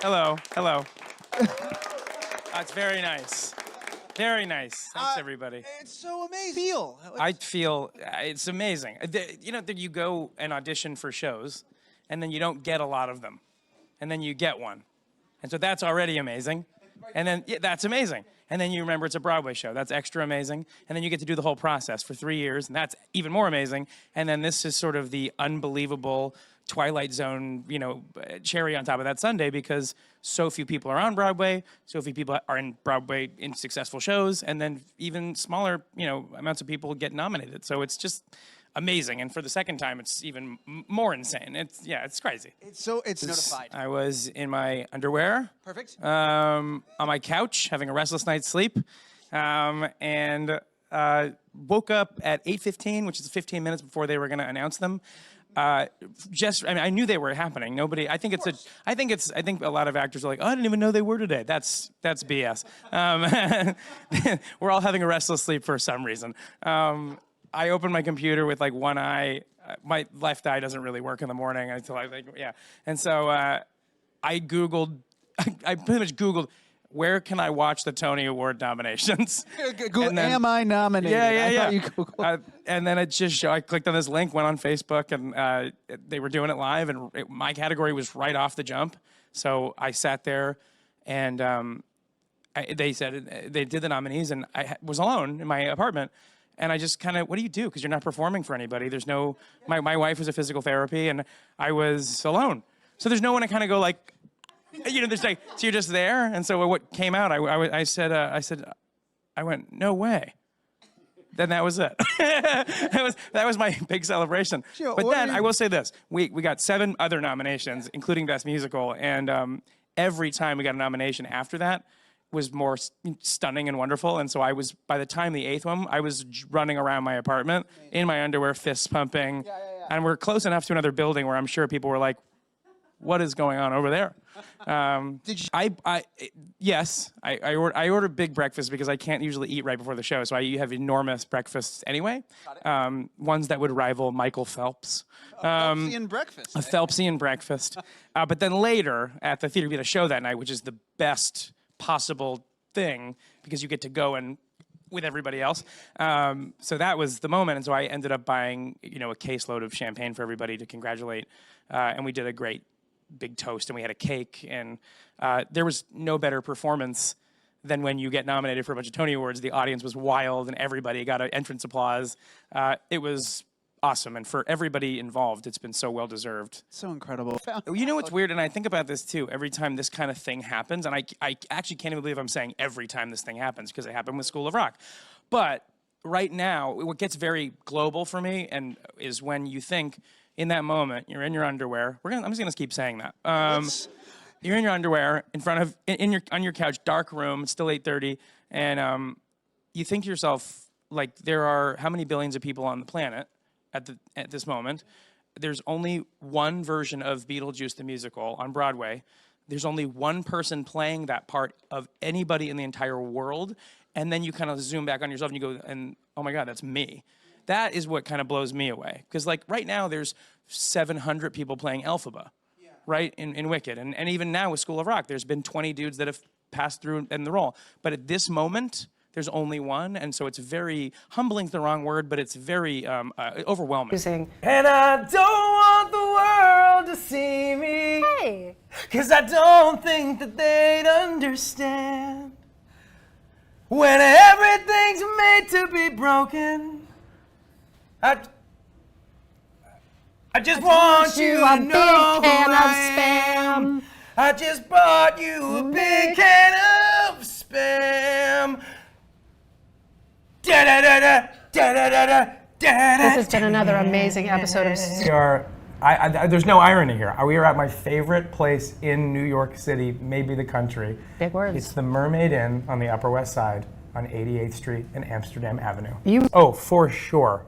Hello. That's very nice. Very nice. Thanks, everybody. It's so amazing. I feel it's amazing. You know, that you go and audition for shows, and then you don't get a lot of them, and then you get one, and so that's already amazing. And then that's amazing. And then you remember it's a Broadway show. That's extra amazing. And then you get to do the whole process for 3 years, and that's even more amazing. And then this is sort of the unbelievable Twilight Zone, you know, cherry on top of that sundae, because so few people are on Broadway, so few people are in Broadway in successful shows, and then even smaller, you know, amounts of people get nominated. So it's just amazing. And for the second time, it's even more insane. It's crazy. It's notified. I was in my underwear. Perfect. On my couch, having a restless night's sleep, and woke up at 8:15, which is 15 minutes before they were going to announce them. I knew they were happening. I think a lot of actors are like, oh, I didn't even know they were today. That's BS. We're all having a restless sleep for some reason. I opened my computer with like one eye. My left eye doesn't really work in the morning until and so I Googled. I pretty much Googled, where can I watch the Tony Award nominations? Google, am I nominated? Yeah. You Googled. And then it just showed, I clicked on this link, went on Facebook, and they were doing it live, and my category was right off the jump. So I sat there, and they said, they did the nominees, and I was alone in my apartment. And I just kind of, what do you do? Because you're not performing for anybody. There's no, my wife was a physical therapy, and I was alone. So there's no one to kind of go like, you know, there's like, so you're just there. And so what came out, I went, no way. Then that was it. that was my big celebration. Sure, but then I will say this, we got 7 other nominations, including Best Musical. And every time we got a nomination after that was more stunning and wonderful. And so by the time the 8th one, I was running around my apartment in my underwear, fists pumping. Yeah. And we're close enough to another building where I'm sure people were like, what is going on over there? Did you? Yes, I ordered big breakfast because I can't usually eat right before the show, so I have enormous breakfasts anyway. Ones that would rival Michael Phelps. Phelpsian breakfast. A Phelpsian breakfast. But then later at the theater, we had a show that night, which is the best possible thing because you get to go and with everybody else. So that was the moment, and so I ended up buying, you know, a caseload of champagne for everybody to congratulate, and we did a great big toast, and we had a cake, and there was no better performance than when you get nominated for a bunch of Tony Awards. The audience was wild, and everybody got an entrance applause. It was awesome, and for everybody involved, it's been so well deserved. So incredible. You know what's weird, and I think about this too, every time this kind of thing happens, and I actually can't even believe I'm saying every time this thing happens, because it happened with School of Rock. But right now, what gets very global for me and is when you think, in that moment, you're in your underwear. I'm just gonna keep saying that. You're in your underwear in front of on your couch, dark room. It's still 8:30, and you think to yourself, like, there are how many billions of people on the planet at this moment? There's only one version of Beetlejuice the musical on Broadway. There's only one person playing that part of anybody in the entire world, and then you kind of zoom back on yourself and you go, and oh my God, that's me. That is what kind of blows me away. Because like right now, there's 700 people playing Elphaba, right, in Wicked. And even now with School of Rock, there's been 20 dudes that have passed through in the role. But at this moment, there's only one. And so it's very, humbling's the wrong word, but it's very overwhelming. And I don't want the world to see me. Hey. Because I don't think that they'd understand. When everything's made to be broken. I just want you to know who I am. I just bought you a big can of Spam. Da-da-da-da, da-da-da-da, da-da. This has been another amazing episode of... There's no irony here. We are at my favorite place in New York City, maybe the country. Big words. It's the Mermaid Inn on the Upper West Side on 88th Street and Amsterdam Avenue. Oh, for sure.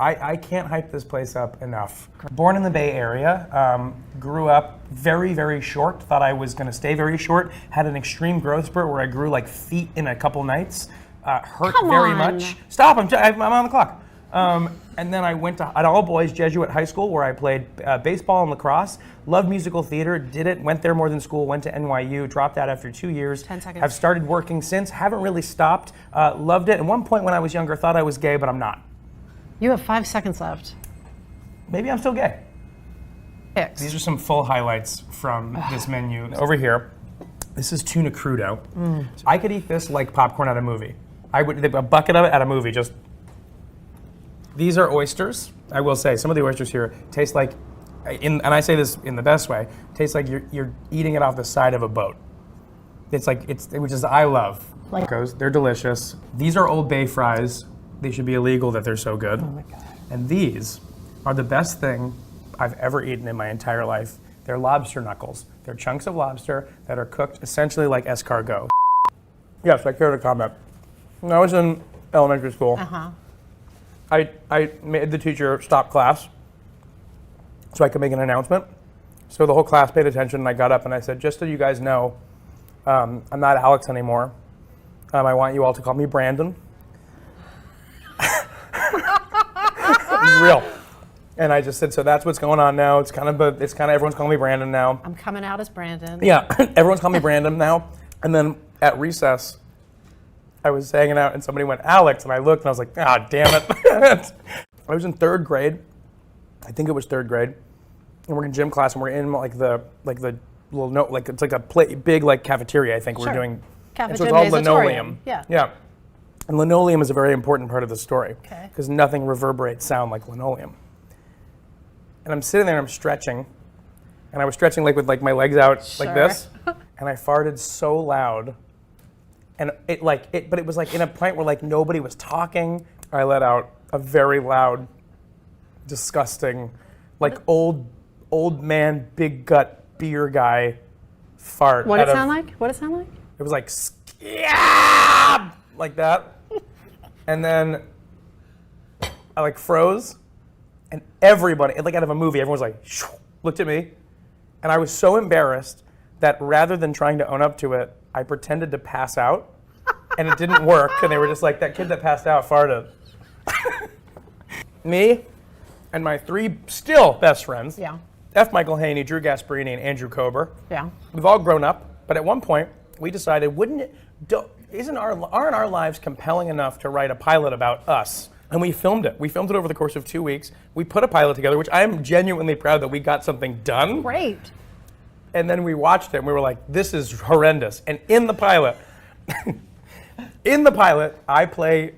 I can't hype this place up enough. Born in the Bay Area, grew up very, very short, thought I was gonna stay very short, had an extreme growth spurt where I grew like feet in a couple nights, hurt very much. Stop, I'm on the clock. And then I went to an all-boys Jesuit high school where I played baseball and lacrosse. Loved musical theater, did it, went there more than school, went to NYU, dropped out after 2 years. 10 seconds. Have started working since, haven't really stopped. Loved it. At one point when I was younger, thought I was gay, but I'm not. You have 5 seconds left. Maybe I'm still gay. Picks. These are some full highlights from this menu. Over here, this is tuna crudo. So I could eat this like popcorn at a movie. I would, a bucket of it at a movie, just. These are oysters. I will say, some of the oysters here taste like, and I say this in the best way, tastes like you're eating it off the side of a boat. It's like, which is, I love. They're delicious. These are Old Bay fries. They should be illegal that they're so good. Oh my God. And these are the best thing I've ever eaten in my entire life. They're lobster knuckles. They're chunks of lobster that are cooked essentially like escargot. Yes, I care to comment. When I was in elementary school, I made the teacher stop class so I could make an announcement. So the whole class paid attention, and I got up and I said, just so you guys know, I'm not Alex anymore. I want you all to call me Brandon. It's real. And I just said, so that's what's going on now. It's kind of everyone's calling me Brandon now. I'm coming out as Brandon. Yeah, everyone's calling me Brandon now. And then at recess, I was hanging out and somebody went, Alex, and I looked and I was like, ah, damn it. I was in 3rd grade. I think it was 3rd grade. And we're in gym class and we're in like the little note, like it's like a big like cafeteria, I think we're doing. And so it's all linoleum. Yeah. Yeah. And linoleum is a very important part of the story. Okay. Because nothing reverberates sound like linoleum. And I'm sitting there and I'm stretching. And I was stretching like with like my legs out like this. And I farted so loud. And but it was like in a point where like nobody was talking. I let out a very loud, disgusting, like old man, big gut beer guy fart. What did it sound like? What did it sound like? It was like, scab! Like that. And then I like froze. And everybody, like out of a movie, everyone was like, shoo, looked at me. And I was so embarrassed that rather than trying to own up to it, I pretended to pass out. And it didn't work. And they were just like, that kid that passed out farted. Me and my 3 still best friends. Yeah. F. Michael Haney, Drew Gasparini, and Andrew Kober. Yeah. We've all grown up, but at one point we decided, aren't our lives compelling enough to write a pilot about us? And we filmed it. We filmed it over the course of 2 weeks. We put a pilot together, which I am genuinely proud that we got something done. Great. And then we watched it and we were like, this is horrendous. And in the pilot, I play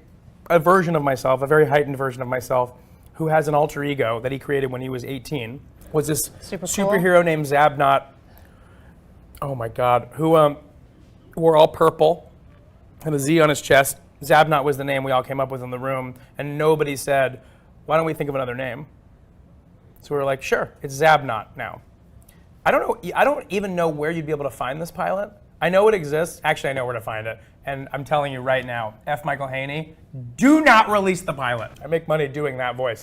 a version of myself, a very heightened version of myself, who has an alter ego that he created when he was 18. Was this superhero named Zabnot, oh my God, who wore all purple, had a Z on his chest. Zabnot was the name we all came up with in the room, and nobody said, why don't we think of another name? So we were like, sure, it's Zabnot now. I don't even know where you'd be able to find this pilot. I know it exists. Actually, I know where to find it. And I'm telling you right now, F. Michael Haney, do not release the pilot. I make money doing that voice.